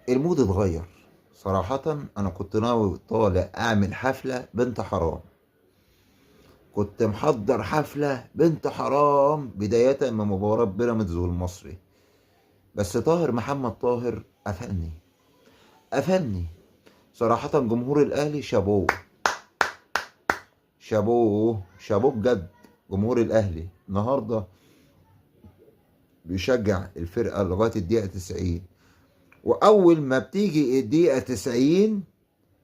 المود اتغير صراحة. أنا كنت ناوي طالع أعمل حفلة بنت حرام، كنت محضر حفلة بنت حرام بداية من مباراة بيراميدز والمصري، بس طاهر محمد طاهر قفلني صراحة. جمهور الأهلي شابوه شابوه شابوه بجد. جمهور الأهلي النهاردة بيشجع الفرقة لغاية الدقيقة 90، وأول ما بتيجي الدقيقة 90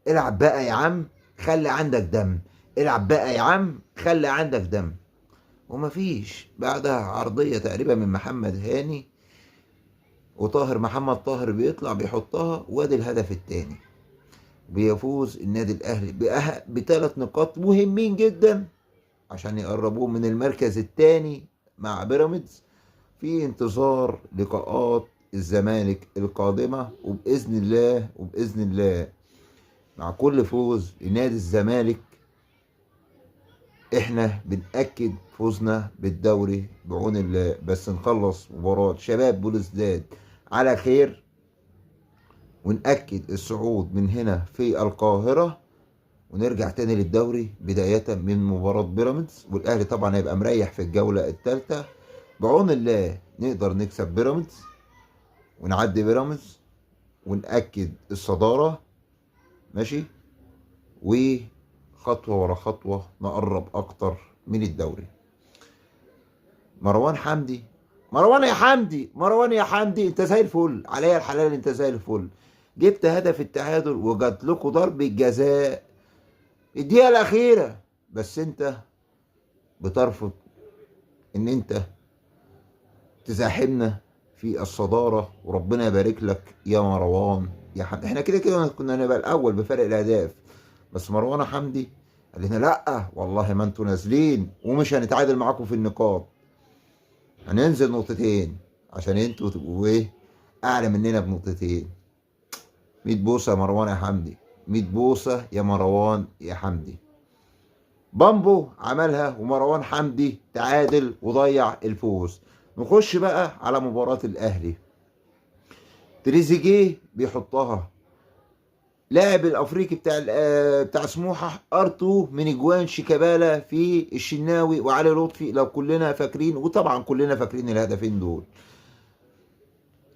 العب بقى يا عم، خلي عندك دم، العب بقى يا عم، خلي عندك دم. ومفيش بعدها عرضية تقريبا من محمد هاني، وطاهر محمد طاهر بيطلع بيحطها، وادي الهدف التاني. بيفوز النادي الأهلي بثلاث نقاط مهمين جدا عشان يقربوه من المركز الثاني مع بيراميدز، في انتظار لقاءات الزمالك القادمة. وبإذن الله مع كل فوز لنادي الزمالك احنا بنأكد فوزنا بالدوري بعون الله. بس نخلص مباراة شباب بوليسداد على خير، ونأكد الصعود من هنا في القاهرة، ونرجع تاني للدوري بداية من مباراة بيراميدز. والأهلي طبعا هيبقى مريح في الجولة الثالثة. بعون الله نقدر نكسب بيراميدز ونعدي بيراميدز ونأكد الصدارة، ماشي، وخطوة ورا خطوة نقرب أكتر من الدوري. مروان حمدي، مروان يا حمدي انت زي الفل، عليا الحلال انت زي الفل. جبت هدف التعادل وجات لكم ضربة جزاء الدقيقة الأخيرة، بس انت بترفض ان انت تزاحمنا في الصدارة. وربنا يبارك لك يا مروان يا حمدي. احنا كده كده كنا نبقى الأول بفرق الأهداف، بس مروان حمدي قال لنا لأ والله ما انتوا نازلين ومش هنتعادل معاكم في النقاط، هننزل نقطتين عشان انتوا تبقوا ايه، اعلى مننا بنقطتين. 100 بوسه يا مروان يا حمدي، 100 بوسه يا مروان يا حمدي. بامبو عملها ومروان حمدي تعادل وضيع الفوز. نخش بقى على مباراة الأهلي. تريزيجيه بيحطها، لاعب الافريقي بتاع سموحه ار2 من اجوان شيكابالا في الشناوي وعلي لطفي لو كلنا فاكرين، وطبعا كلنا فاكرين الهدفين دول.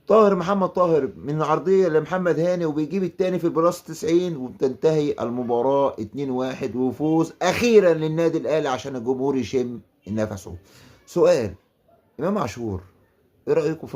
طاهر محمد طاهر من عرضيه لمحمد هاني وبيجيب الثاني في البلاس 90، وبتنتهي المباراه 2-1 وفوز اخيرا للنادي الاهلي عشان الجمهور يشم نفسه. سؤال: امام عاشور ايه رايكم في